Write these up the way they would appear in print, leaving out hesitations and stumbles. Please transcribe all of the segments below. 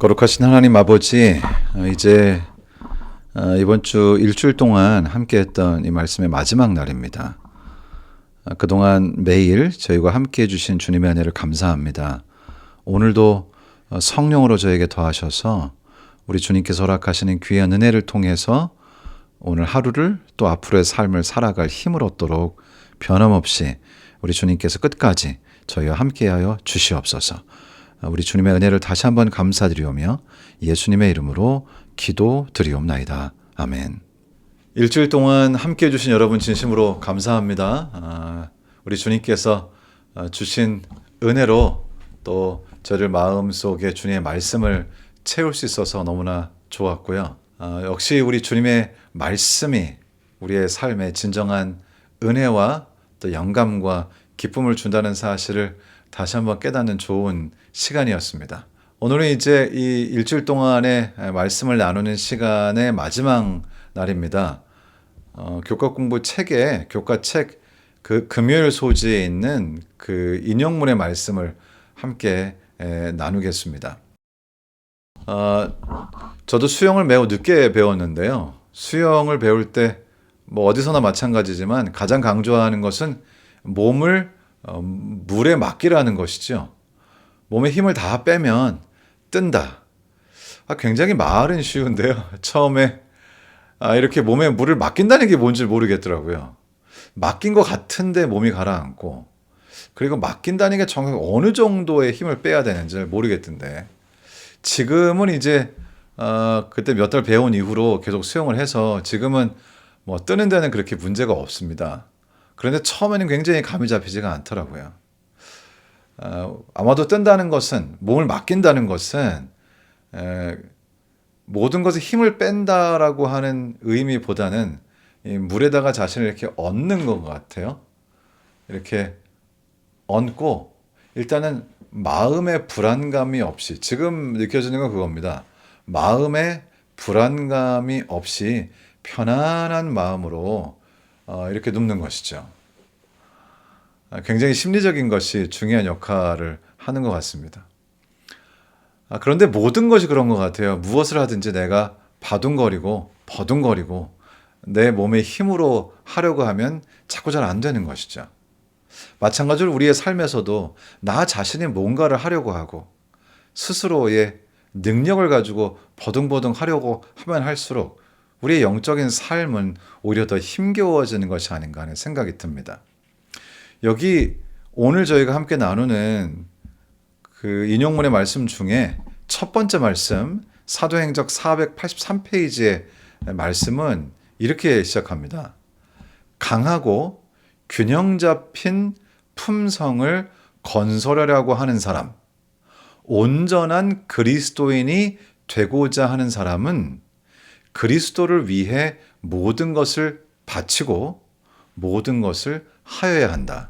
거룩하신 하나님 아버지, 이제 이번 주 일주일 동안 함께했던 이 말씀의 마지막 날입니다. 그동안 매일 저희와 함께해 주신 주님의 은혜를 감사합니다. 오늘도 성령으로 저에게 더하셔서 우리 주님께서 허락하시는 귀한 은혜를 통해서 오늘 하루를 또 앞으로의 삶을 살아갈 힘을 얻도록 변함없이 우리 주님께서 끝까지 저희와 함께하여 주시옵소서. 우리 주님의 은혜를 다시 한번 감사드리오며 예수님의 이름으로 기도드리옵나이다. 아멘. 일주일 동안 함께해 주신 여러분 진심으로 감사합니다. 우리 주님께서 주신 은혜로 또 저를 마음속에 주님의 말씀을 채울 수 있어서 너무나 좋았고요. 역시 우리 주님의 말씀이 우리의 삶에 진정한 은혜와 또 영감과 기쁨을 준다는 사실을 다시 한번 깨닫는 좋은 시간이었습니다. 오늘은 이제 이 일주일 동안의 말씀을 나누는 시간의 마지막 날입니다. 교과 공부 책에 교과책 그 금요일 소지에 있는 그 인용문의 말씀을 함께 나누겠습니다. 저도 수영을 매우 늦게 배웠는데요. 수영을 배울 때 뭐 어디서나 마찬가지지만 가장 강조하는 것은 몸을 물에 맡기라는 것이죠. 몸에 힘을 다 빼면 뜬다. 굉장히 말은 쉬운데요. 처음에 이렇게 몸에 물을 맡긴다는 게 뭔지 모르겠더라고요. 맡긴 것 같은데 몸이 가라앉고, 그리고 맡긴다는 게 정확히 어느 정도의 힘을 빼야 되는지 모르겠던데, 지금은 이제 그때 몇 달 배운 이후로 계속 수영을 해서 지금은 뭐 뜨는 데는 그렇게 문제가 없습니다. 그런데 처음에는 굉장히 감이 잡히지가 않더라고요. 아마도 뜬다는 것은, 몸을 맡긴다는 것은 모든 것에 힘을 뺀다라고 하는 의미보다는 이 물에다가 자신을 이렇게 얹는 것 같아요. 이렇게 얹고 일단은 마음의 불안감이 없이, 지금 느껴지는 건 그겁니다. 마음의 불안감이 없이 편안한 마음으로 이렇게 눕는 것이죠. 굉장히 심리적인 것이 중요한 역할을 하는 것 같습니다. 그런데 모든 것이 그런 것 같아요. 무엇을 하든지 내가 바둥거리고 버둥거리고 내 몸의 힘으로 하려고 하면 자꾸 잘 안 되는 것이죠. 마찬가지로 우리의 삶에서도 나 자신이 뭔가를 하려고 하고 스스로의 능력을 가지고 버둥버둥 하려고 하면 할수록 우리의 영적인 삶은 오히려 더 힘겨워지는 것이 아닌가 하는 생각이 듭니다. 여기 오늘 저희가 함께 나누는 그 인용문의 말씀 중에 첫 번째 말씀, 사도행적 483페이지의 말씀은 이렇게 시작합니다. 강하고 균형 잡힌 품성을 건설하려고 하는 사람, 온전한 그리스도인이 되고자 하는 사람은 그리스도를 위해 모든 것을 바치고 모든 것을 하여야 한다.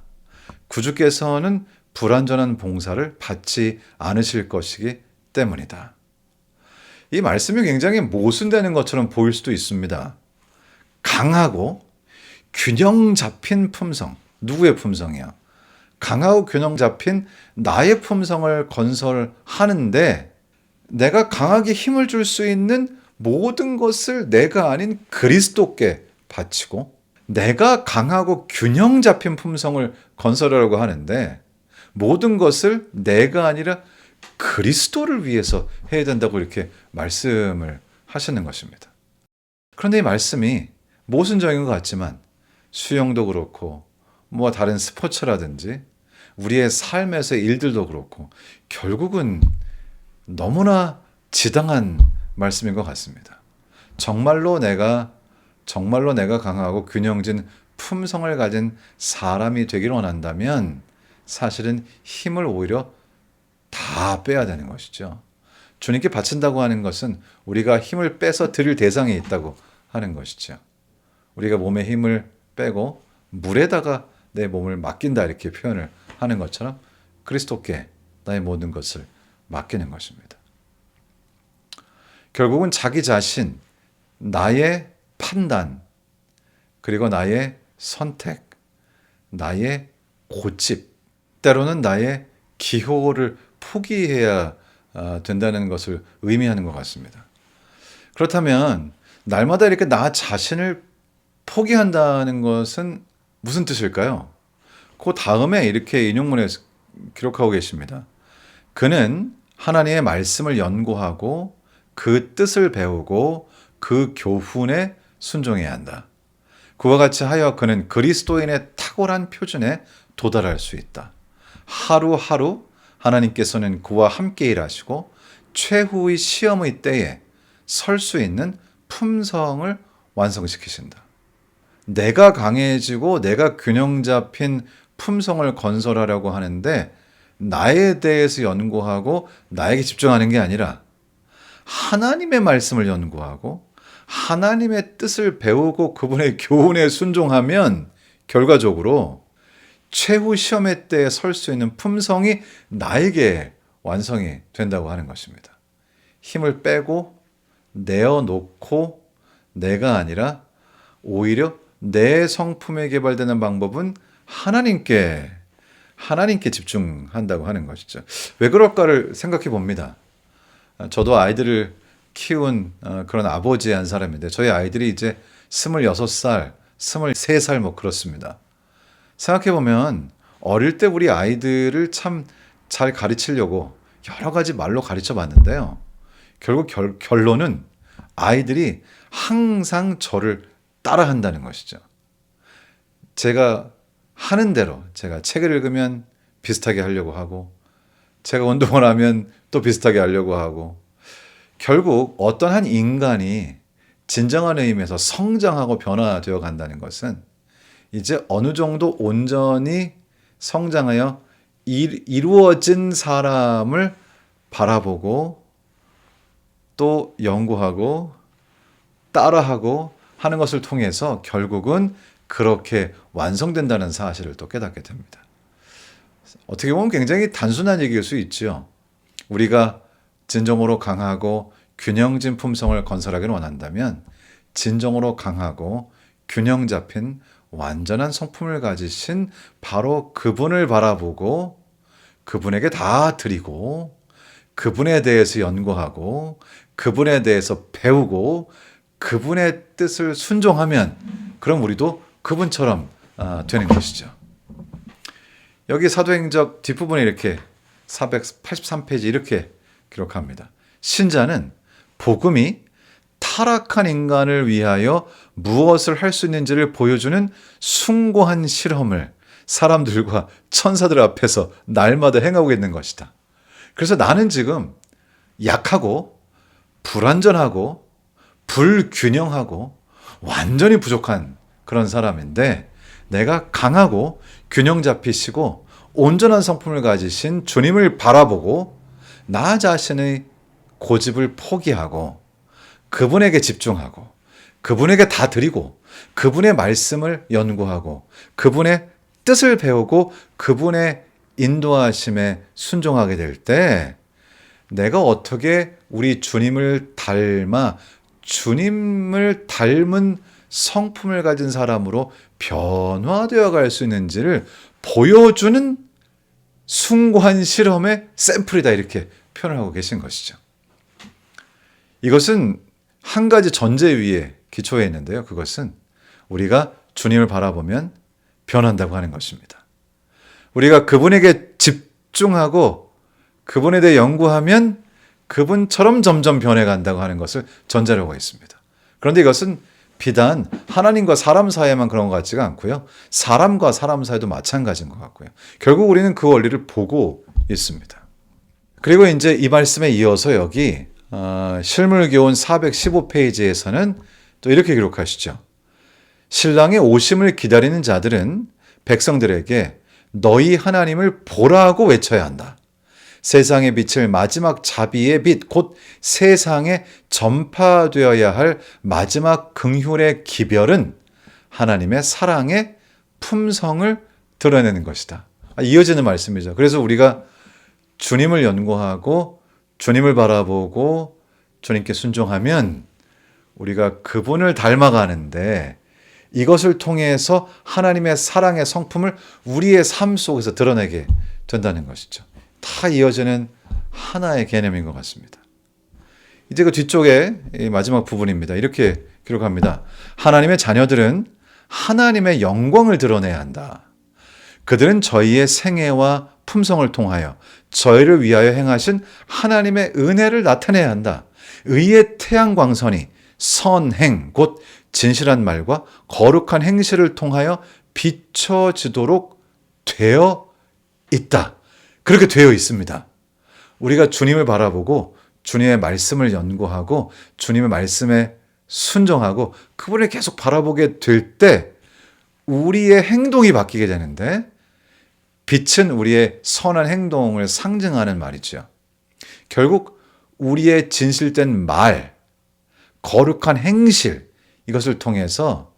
구주께서는 불완전한 봉사를 받지 않으실 것이기 때문이다. 이 말씀이 굉장히 모순되는 것처럼 보일 수도 있습니다. 강하고 균형 잡힌 품성. 누구의 품성이야? 강하고 균형 잡힌 나의 품성을 건설하는데 내가 강하게 힘을 줄 수 있는 모든 것을 내가 아닌 그리스도께 바치고, 내가 강하고 균형 잡힌 품성을 건설하려고 하는데 모든 것을 내가 아니라 그리스도를 위해서 해야 된다고 이렇게 말씀을 하시는 것입니다. 그런데 이 말씀이 모순적인 것 같지만 수영도 그렇고 뭐 다른 스포츠라든지 우리의 삶에서의 일들도 그렇고 결국은 너무나 지당한 말씀인 것 같습니다. 정말로 내가 강하고 균형진 품성을 가진 사람이 되기를 원한다면 사실은 힘을 오히려 다 빼야 되는 것이죠. 주님께 바친다고 하는 것은 우리가 힘을 빼서 드릴 대상이 있다고 하는 것이죠. 우리가 몸에 힘을 빼고 물에다가 내 몸을 맡긴다 이렇게 표현을 하는 것처럼 그리스도께 나의 모든 것을 맡기는 것입니다. 결국은 자기 자신, 나의 판단, 그리고 나의 선택, 나의 고집, 때로는 나의 기호를 포기해야 된다는 것을 의미하는 것 같습니다. 그렇다면 날마다 이렇게 나 자신을 포기한다는 것은 무슨 뜻일까요? 그 다음에 이렇게 인용문에 기록하고 계십니다. 그는 하나님의 말씀을 연구하고 그 뜻을 배우고 그 교훈에 순종해야 한다. 그와 같이 하여 그는 그리스도인의 탁월한 표준에 도달할 수 있다. 하루하루 하나님께서는 그와 함께 일하시고 최후의 시험의 때에 설 수 있는 품성을 완성시키신다. 내가 강해지고 내가 균형 잡힌 품성을 건설하려고 하는데 나에 대해서 연구하고 나에게 집중하는 게 아니라 하나님의 말씀을 연구하고 하나님의 뜻을 배우고 그분의 교훈에 순종하면 결과적으로 최후 시험의 때에 설 수 있는 품성이 나에게 완성이 된다고 하는 것입니다. 힘을 빼고 내어놓고 내가 아니라 오히려 내 성품에 개발되는 방법은 하나님께 집중한다고 하는 것이죠. 왜 그럴까를 생각해 봅니다. 저도 아이들을 키운 그런 아버지의 한 사람인데 저희 아이들이 이제 26살, 23살 뭐 그렇습니다. 생각해 보면 어릴 때 우리 아이들을 참 잘 가르치려고 여러 가지 말로 가르쳐 봤는데요. 결국 결론은 아이들이 항상 저를 따라한다는 것이죠. 제가 하는 대로 제가 책을 읽으면 비슷하게 하려고 하고 제가 운동을 하면 또 비슷하게 하려고 하고 결국 어떤 한 인간이 진정한 의미에서 성장하고 변화되어 간다는 것은 이제 어느 정도 온전히 성장하여 이루어진 사람을 바라보고 또 연구하고 따라하고 하는 것을 통해서 결국은 그렇게 완성된다는 사실을 또 깨닫게 됩니다. 어떻게 보면 굉장히 단순한 얘기일 수 있죠. 우리가 진정으로 강하고 균형진 품성을 건설하기를 원한다면 진정으로 강하고 균형 잡힌 완전한 성품을 가지신 바로 그분을 바라보고 그분에게 다 드리고 그분에 대해서 연구하고 그분에 대해서 배우고 그분의 뜻을 순종하면 그럼 우리도 그분처럼 되는 것이죠. 여기 사도행적 뒷부분에 이렇게 483페이지 이렇게 기록합니다. 신자는 복음이 타락한 인간을 위하여 무엇을 할 수 있는지를 보여주는 숭고한 실험을 사람들과 천사들 앞에서 날마다 행하고 있는 것이다. 그래서 나는 지금 약하고 불완전하고 불균형하고 완전히 부족한 그런 사람인데 내가 강하고 균형 잡히시고 온전한 성품을 가지신 주님을 바라보고 나 자신의 고집을 포기하고 그분에게 집중하고 그분에게 다 드리고 그분의 말씀을 연구하고 그분의 뜻을 배우고 그분의 인도하심에 순종하게 될 때 내가 어떻게 우리 주님을 닮은 성품을 가진 사람으로 변화되어 갈 수 있는지를 보여주는 숭고한 실험의 샘플이다 이렇게 표현을 하고 계신 것이죠. 이것은 한 가지 전제 위에 기초해 있는데요. 그것은 우리가 주님을 바라보면 변한다고 하는 것입니다. 우리가 그분에게 집중하고 그분에 대해 연구하면 그분처럼 점점 변해간다고 하는 것을 전제로 하고 있습니다. 그런데 이것은 비단 하나님과 사람 사이에만 그런 것 같지가 않고요. 사람과 사람 사이도 마찬가지인 것 같고요. 결국 우리는 그 원리를 보고 있습니다. 그리고 이제 이 말씀에 이어서 여기 실물교훈 415페이지에서는 또 이렇게 기록하시죠. 신랑의 오심을 기다리는 자들은 백성들에게 너희 하나님을 보라고 외쳐야 한다. 세상에 비칠 마지막 자비의 빛, 곧 세상에 전파되어야 할 마지막 긍휼의 기별은 하나님의 사랑의 품성을 드러내는 것이다. 이어지는 말씀이죠. 그래서 우리가 주님을 연구하고 주님을 바라보고 주님께 순종하면 우리가 그분을 닮아가는데 이것을 통해서 하나님의 사랑의 성품을 우리의 삶 속에서 드러내게 된다는 것이죠. 다 이어지는 하나의 개념인 것 같습니다. 이제 그 뒤쪽에 이 마지막 부분입니다. 이렇게 기록합니다. 하나님의 자녀들은 하나님의 영광을 드러내야 한다. 그들은 저희의 생애와 품성을 통하여 저희를 위하여 행하신 하나님의 은혜를 나타내야 한다. 의의 태양광선이 선행, 곧 진실한 말과 거룩한 행실을 통하여 비춰지도록 되어 있다. 그렇게 되어 있습니다. 우리가 주님을 바라보고 주님의 말씀을 연구하고 주님의 말씀에 순종하고 그분을 계속 바라보게 될 때 우리의 행동이 바뀌게 되는데 빛은 우리의 선한 행동을 상징하는 말이죠. 결국 우리의 진실된 말, 거룩한 행실 이것을 통해서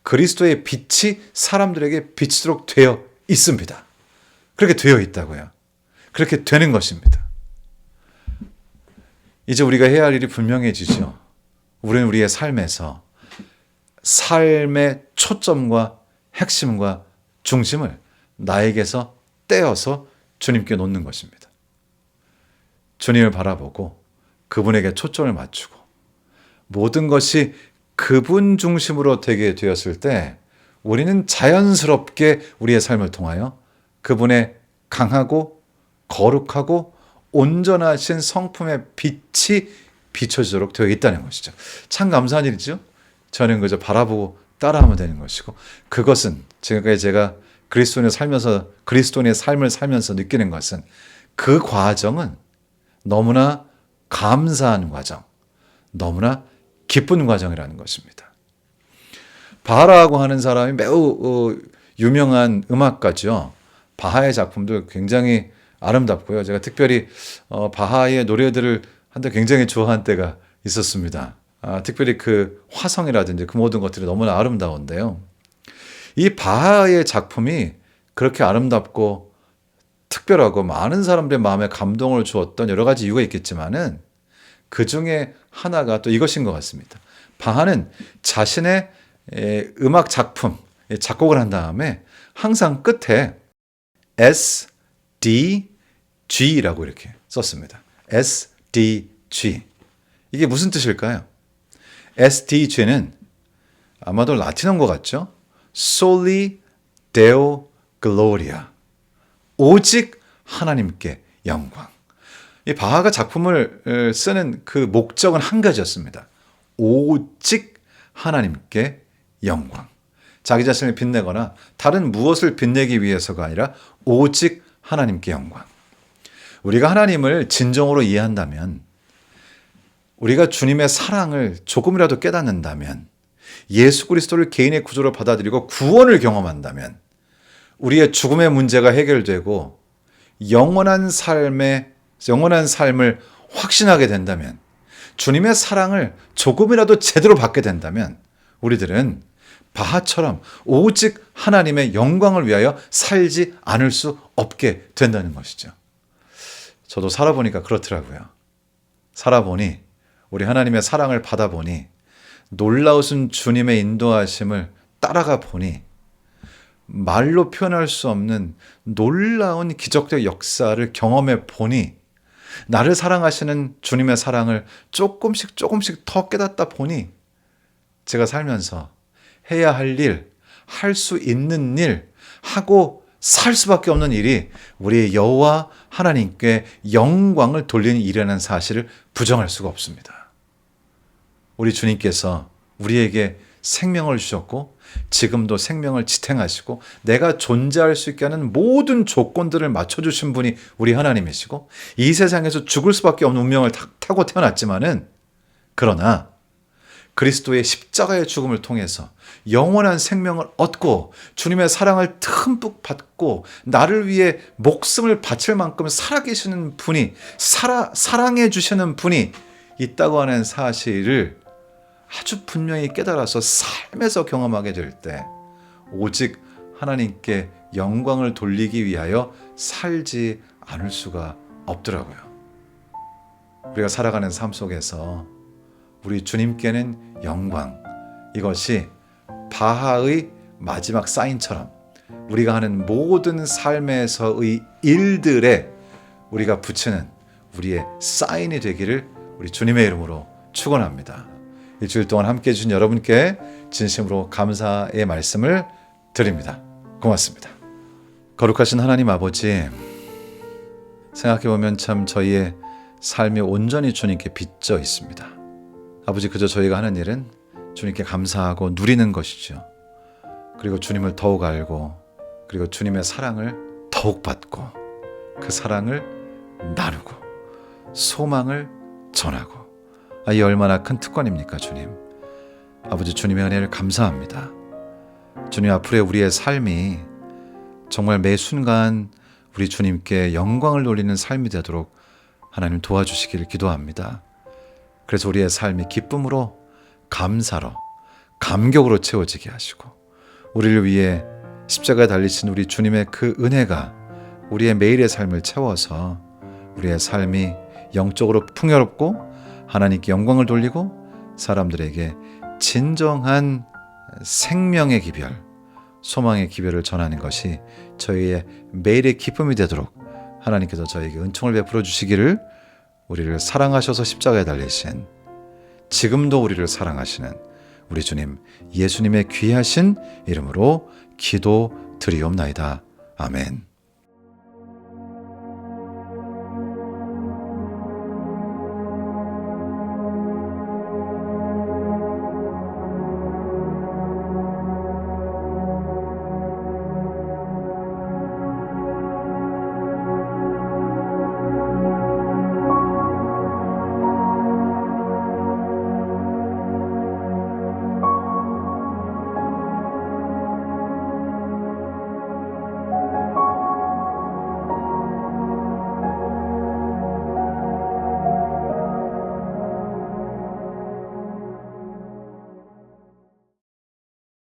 그리스도의 빛이 사람들에게 비치도록 되어 있습니다. 그렇게 되어 있다고요. 그렇게 되는 것입니다. 이제 우리가 해야 할 일이 분명해지죠. 우리는 우리의 삶에서 삶의 초점과 핵심과 중심을 나에게서 떼어서 주님께 놓는 것입니다. 주님을 바라보고 그분에게 초점을 맞추고 모든 것이 그분 중심으로 되게 되었을 때 우리는 자연스럽게 우리의 삶을 통하여 그분의 강하고 거룩하고 온전하신 성품의 빛이 비춰지도록 되어 있다는 것이죠. 참 감사한 일이죠. 저는 그저 바라보고 따라하면 되는 것이고 그것은 지금까지 제가 그리스도인의 삶을 살면서 느끼는 것은 그 과정은 너무나 감사한 과정, 너무나 기쁜 과정이라는 것입니다. 바하라고 하는 사람이 매우 유명한 음악가죠. 바하의 작품도 굉장히 아름답고요. 제가 특별히 바하의 노래들을 한때 굉장히 좋아한 때가 있었습니다. 특별히 그 화성이라든지 그 모든 것들이 너무나 아름다운데요. 이 바하의 작품이 그렇게 아름답고 특별하고 많은 사람들의 마음에 감동을 주었던 여러 가지 이유가 있겠지만은 그 중에 하나가 또 이것인 것 같습니다. 바하는 자신의 음악 작품, 작곡을 한 다음에 항상 끝에 S, D, G라고 이렇게 썼습니다. S, D, G. 이게 무슨 뜻일까요? S, D, G는 아마도 라틴어인 것 같죠? Soli Deo Gloria. 오직 하나님께 영광. 이 바하가 작품을 쓰는 그 목적은 한 가지였습니다. 오직 하나님께 영광. 자기 자신을 빛내거나 다른 무엇을 빛내기 위해서가 아니라 오직 하나님께 영광. 우리가 하나님을 진정으로 이해한다면, 우리가 주님의 사랑을 조금이라도 깨닫는다면, 예수 그리스도를 개인의 구조로 받아들이고 구원을 경험한다면 우리의 죽음의 문제가 해결되고 영원한 삶을 확신하게 된다면, 주님의 사랑을 조금이라도 제대로 받게 된다면 우리들은 바하처럼 오직 하나님의 영광을 위하여 살지 않을 수 없게 된다는 것이죠. 저도 살아보니까 그렇더라고요. 살아보니 우리 하나님의 사랑을 받아보니 놀라우신 주님의 인도하심을 따라가 보니 말로 표현할 수 없는 놀라운 기적적 역사를 경험해 보니 나를 사랑하시는 주님의 사랑을 조금씩 더 깨닫다 보니 제가 살면서 해야 할 일, 할 수 있는 일, 하고 살 수밖에 없는 일이 우리 여호와 하나님께 영광을 돌리는 일이라는 사실을 부정할 수가 없습니다. 우리 주님께서 우리에게 생명을 주셨고 지금도 생명을 지탱하시고 내가 존재할 수 있게 하는 모든 조건들을 맞춰주신 분이 우리 하나님이시고 이 세상에서 죽을 수밖에 없는 운명을 타고 태어났지만은 그러나 그리스도의 십자가의 죽음을 통해서 영원한 생명을 얻고 주님의 사랑을 듬뿍 받고 나를 위해 목숨을 바칠 만큼 살아계시는 분이 사랑해 주시는 분이 있다고 하는 사실을 아주 분명히 깨달아서 삶에서 경험하게 될 때 오직 하나님께 영광을 돌리기 위하여 살지 않을 수가 없더라고요. 우리가 살아가는 삶 속에서 우리 주님께는 영광, 이것이 바하의 마지막 사인처럼 우리가 하는 모든 삶에서의 일들에 우리가 붙이는 우리의 사인이 되기를 우리 주님의 이름으로 축원합니다. 일주일 동안 함께해 주신 여러분께 진심으로 감사의 말씀을 드립니다. 고맙습니다. 거룩하신 하나님 아버지, 생각해보면 참 저희의 삶이 온전히 주님께 빚져 있습니다. 아버지, 그저 저희가 하는 일은 주님께 감사하고 누리는 것이죠. 그리고 주님을 더욱 알고, 그리고 주님의 사랑을 더욱 받고, 그 사랑을 나누고, 소망을 전하고, 이 얼마나 큰 특권입니까, 주님. 아버지, 주님의 은혜를 감사합니다. 주님, 앞으로의 우리의 삶이 정말 매 순간 우리 주님께 영광을 돌리는 삶이 되도록 하나님 도와주시기를 기도합니다. 그래서 우리의 삶이 기쁨으로, 감사로, 감격으로 채워지게 하시고, 우리를 위해 십자가에 달리신 우리 주님의 그 은혜가 우리의 매일의 삶을 채워서 우리의 삶이 영적으로 풍요롭고 하나님께 영광을 돌리고 사람들에게 진정한 생명의 기별, 소망의 기별을 전하는 것이 저희의 매일의 기쁨이 되도록 하나님께서 저에게 은총을 베풀어 주시기를, 우리를 사랑하셔서 십자가에 달리신, 지금도 우리를 사랑하시는 우리 주님 예수님의 귀하신 이름으로 기도드리옵나이다. 아멘.